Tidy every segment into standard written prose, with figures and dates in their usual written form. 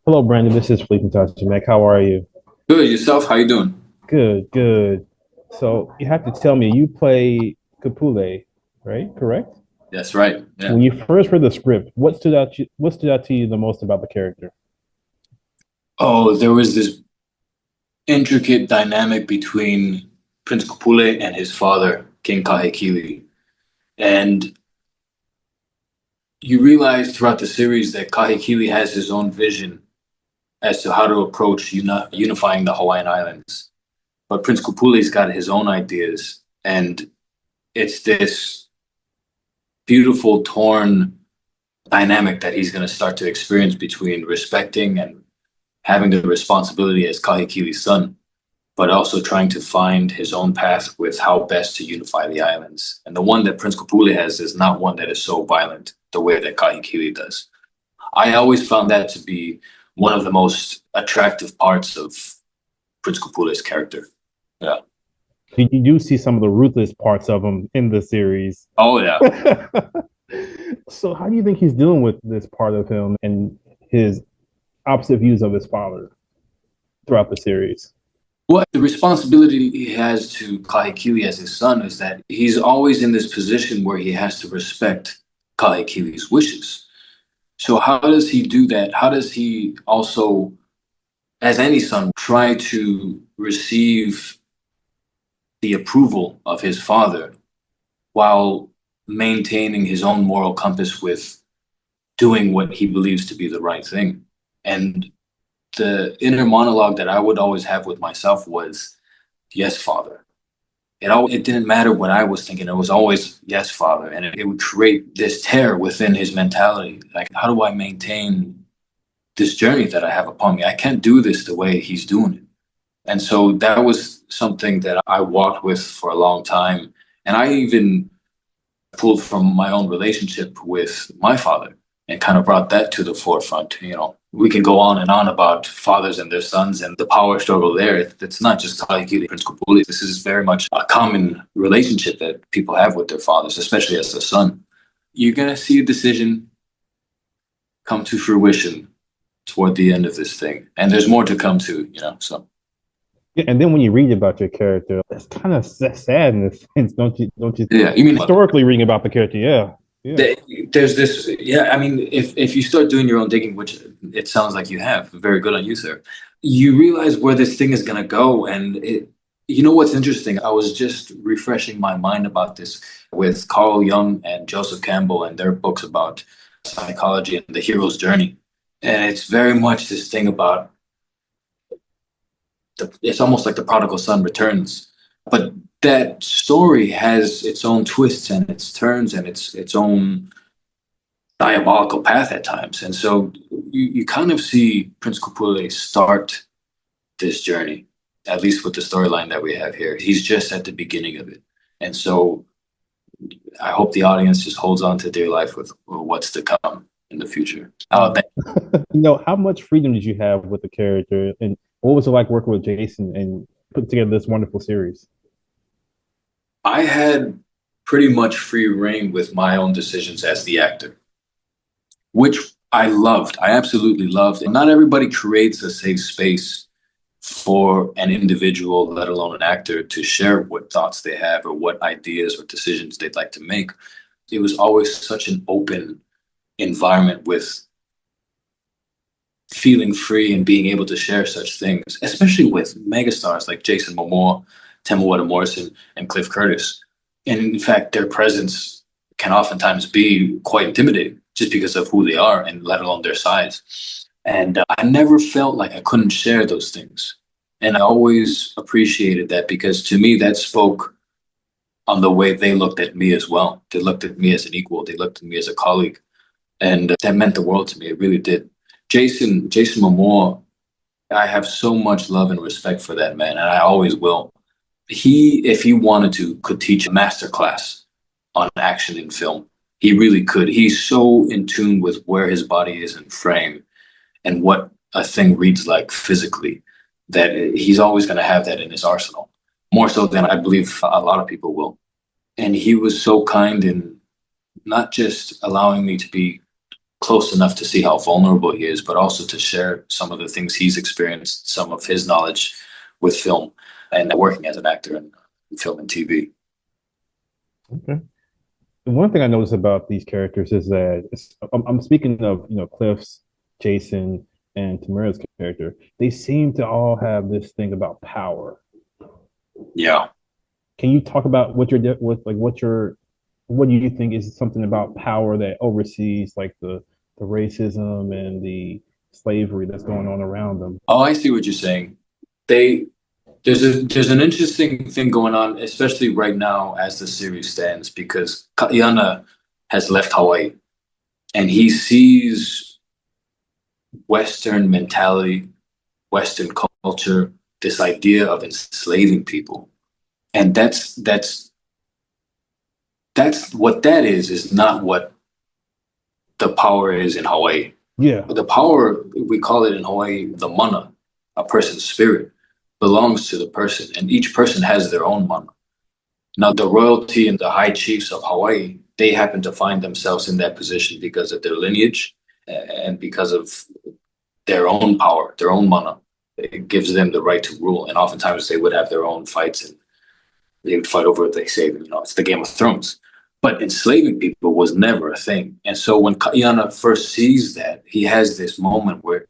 Hello, Brandon. This is Felipe Taji Mag. How are you? Good, yourself? How you doing? Good, good. So you have to tell me you play Kapule, right? Correct? That's right. Yeah. When you first read the script, what stood out to you the most about the character? Oh, there was this intricate dynamic between Prince Kūpule and his father, King Kahekili. And you realize throughout the series that Kahekili has his own vision as to how to approach unifying the Hawaiian Islands. But Prince Kupule's got his own ideas. And it's this beautiful, torn dynamic that he's going to start to experience between respecting and having the responsibility as Kahekili's son, but also trying to find his own path with how best to unify the islands. And the one that Prince Kūpule has is not one that is so violent the way that Kahekili does. I always found that to be one of the most attractive parts of Prince Kūpule's character. Yeah. You do see some of the ruthless parts of him in the series. Oh yeah. So how do you think he's dealing with this part of him and his opposite views of his father throughout the series? Well, the responsibility he has to Kahekili as his son is that he's always in this position where he has to respect Kahekili's wishes. So how does he do that? How does he also, as any son, try to receive the approval of his father while maintaining his own moral compass with doing what he believes to be the right thing? And the inner monologue that I would always have with myself was, yes, father. It didn't matter what I was thinking. It was always, yes, father. And it would create this tear within his mentality. Like, how do I maintain this journey that I have upon me? I can't do this the way he's doing it. And so that was something that I walked with for a long time. And I even pulled from my own relationship with my father and kind of brought that to the forefront. We can go on and on about fathers and their sons and the power struggle there. It's not just Kahekili Prince Kūpule. This is very much a common relationship that people have with their fathers, especially as a son. You're going to see a decision come to fruition toward the end of this thing. And there's more to come so. Yeah, and then when you read about your character, that's kind of sad in a sense, don't you? Don't you? Yeah, you mean Historically reading about the character, yeah, yeah. there's this, yeah, I mean, if you start doing your own digging, which it sounds like you have, very good on you, sir, you realize where this thing is going to go. And what's interesting? I was just refreshing my mind about this with Carl Jung and Joseph Campbell and their books about psychology and the hero's journey. And it's very much this thing about it's almost like the prodigal son returns. But that story has its own twists and its turns and its own diabolical path at times. And so you kind of see Prince Kūpule start this journey, at least with the storyline that we have here. He's just at the beginning of it. And so I hope the audience just holds on to their life with what's to come in the future. How much freedom did you have with the character, and what was it like working with Jason and putting together this wonderful series? I had pretty much free reign with my own decisions as the actor, which I loved. I absolutely loved. And not everybody creates a safe space for an individual, let alone an actor, to share what thoughts they have or what ideas or decisions they'd like to make. It was always such an open environment with feeling free and being able to share such things, especially with megastars like Jason Momoa, Temuera Morrison, and Cliff Curtis. And in fact, their presence can oftentimes be quite intimidating just because of who they are and let alone their size. And I never felt like I couldn't share those things. And I always appreciated that because to me, that spoke on the way they looked at me as well. They looked at me as an equal. They looked at me as a colleague. And that meant the world to me. It really did. Jason Momoa, I have so much love and respect for that man, and I always will. If he wanted to, could teach a master class on action in film. He really could. He's so in tune with where his body is in frame and what a thing reads like physically that he's always going to have that in his arsenal, more so than I believe a lot of people will. And he was so kind in not just allowing me to be close enough to see how vulnerable he is, but also to share some of the things he's experienced, some of his knowledge with film and working as an actor in film and TV. Okay. One thing I noticed about these characters is that I'm speaking of Cliff's, Jason, and Tamara's character. They seem to all have this thing about power. Yeah. Can you talk about what do you think is something about power that oversees like the racism and the slavery that's going on around them? Oh, I see what you're saying. They there's an interesting thing going on, especially right now as the series stands, because Kaiana has left Hawaii and he sees Western mentality, Western culture, this idea of enslaving people. And that's what that is not what the power is in Hawaii. Yeah, The power, we call it in Hawaii, the mana, a person's spirit, belongs to the person, and each person has their own mana. Now, the royalty and the high chiefs of Hawaii, they happen to find themselves in that position because of their lineage and because of their own power, their own mana. It gives them the right to rule, and oftentimes they would have their own fights and they would fight over it. They say, it's the Game of Thrones. But enslaving people was never a thing. And so when Kaiana first sees that, he has this moment where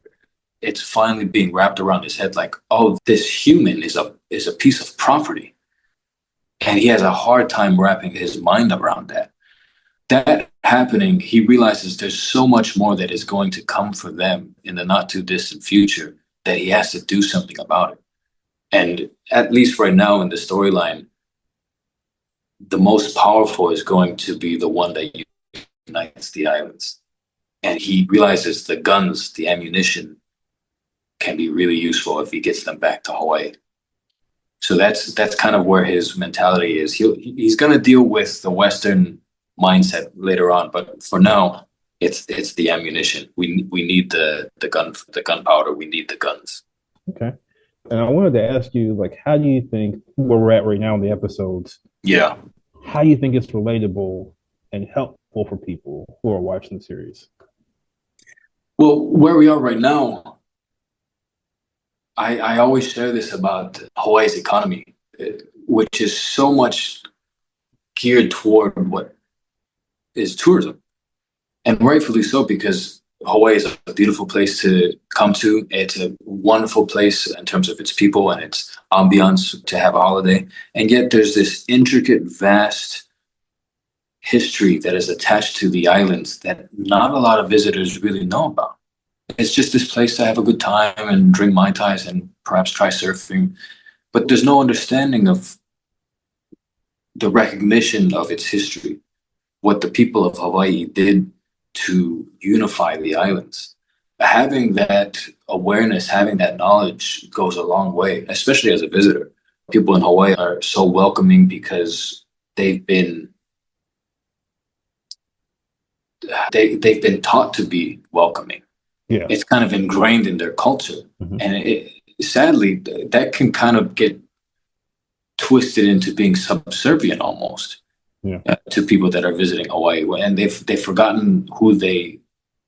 it's finally being wrapped around his head like, oh, this human is a piece of property. And he has a hard time wrapping his mind around that. That happening, he realizes there's so much more that is going to come for them in the not too distant future that he has to do something about it. And at least right now in the storyline, the most powerful is going to be the one that unites the islands. And he realizes the guns, the ammunition can be really useful if he gets them back to Hawaii. So that's kind of where his mentality is. He's going to deal with the Western mindset later on, but for now, it's the ammunition. We need the gunpowder. We need the guns. okay. And I wanted to ask you, like, how do you think where we're at right now in the episodes? Yeah. How do you think it's relatable and helpful for people who are watching the series? Well, where we are right now, I always share this about Hawaii's economy, which is so much geared toward what is tourism. And rightfully so, because Hawaii is a beautiful place to come to. It's a wonderful place in terms of its people and its ambiance to have a holiday. And yet there's this intricate, vast history that is attached to the islands that not a lot of visitors really know about. It's just this place to have a good time and drink Mai Tais and perhaps try surfing. But there's no understanding of the recognition of its history, what the people of Hawaii did to unify the islands. Having that awareness, having that knowledge goes a long way, especially as a visitor. People in Hawaii are so welcoming because they've been taught to be welcoming. Yeah. It's kind of ingrained in their culture. Mm-hmm. And sadly, that can kind of get twisted into being subservient almost. Yeah. To people that are visiting Hawaii, and they've forgotten who they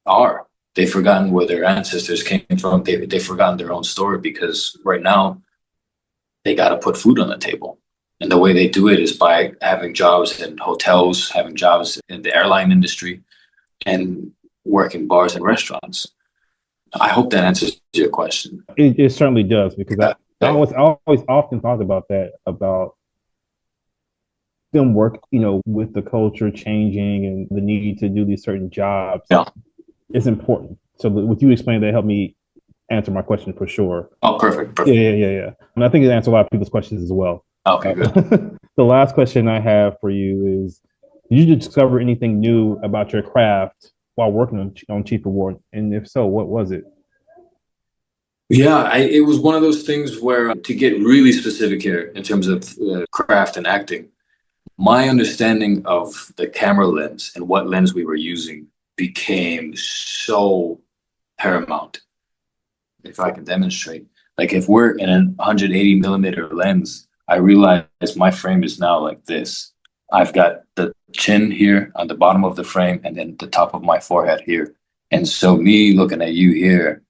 are. They've forgotten where their ancestors came from. They've forgotten their own story because right now they got to put food on the table, and the way they do it is by having jobs in hotels, having jobs in the airline industry, and working bars and restaurants. I hope that answers your question. It certainly does because I always often thought about that about them work, with the culture changing and the need to do these certain jobs. Yeah. It's important. So what you explained that helped me answer my question for sure. Oh, perfect. Yeah. And I think it answered a lot of people's questions as well. Okay, good. The last question I have for you is, did you discover anything new about your craft while working on Chief Award? And if so, what was it? Yeah, it was one of those things where, to get really specific here in terms of craft and acting, my understanding of the camera lens and what lens we were using became so paramount. If I can demonstrate, like if we're in a 180 millimeter lens, I realize my frame is now like this. I've got the chin here on the bottom of the frame and then the top of my forehead here. And so me looking at you here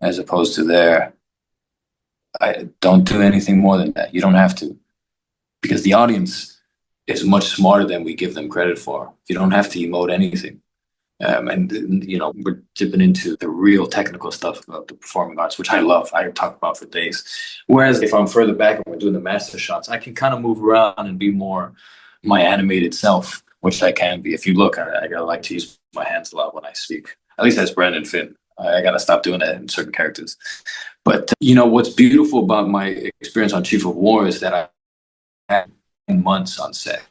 as opposed to there, I don't do anything more than that. You don't have to, because the audience is much smarter than we give them credit for. You don't have to emote anything. And you know, we're dipping into the real technical stuff of the performing arts, which I love. I can talk about for days. Whereas if I'm further back and we're doing the master shots, I can kind of move around and be more my animated self, which I can be. If you look, I gotta like to use my hands a lot when I speak. At least that's Brandon Finn. I gotta stop doing that in certain characters. But you know what's beautiful about my experience on Chief of War is that I had months on set,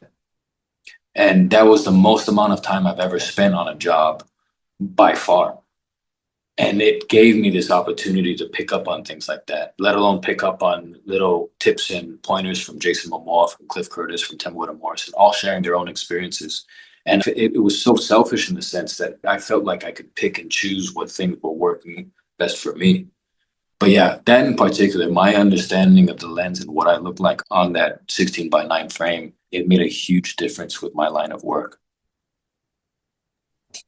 and that was the most amount of time I've ever spent on a job by far. And it gave me this opportunity to pick up on things like that, let alone pick up on little tips and pointers from Jason Momoa, from Cliff Curtis, from Tim Woodham Morrison, all sharing their own experiences. And it was so selfish in the sense that I felt like I could pick and choose what things were working best for me. But yeah, that in particular, my understanding of the lens and what I look like on that 16:9 frame, it made a huge difference with my line of work.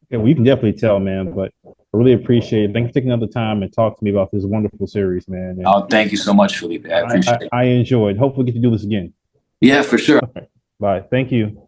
Yeah, well, you can definitely tell, man. But I really appreciate it. Thanks for taking another time and talk to me about this wonderful series, man. And Oh, thank you so much, Felipe. I appreciate it. I enjoyed. Hopefully, we get to do this again. Yeah, for sure. Bye. Thank you.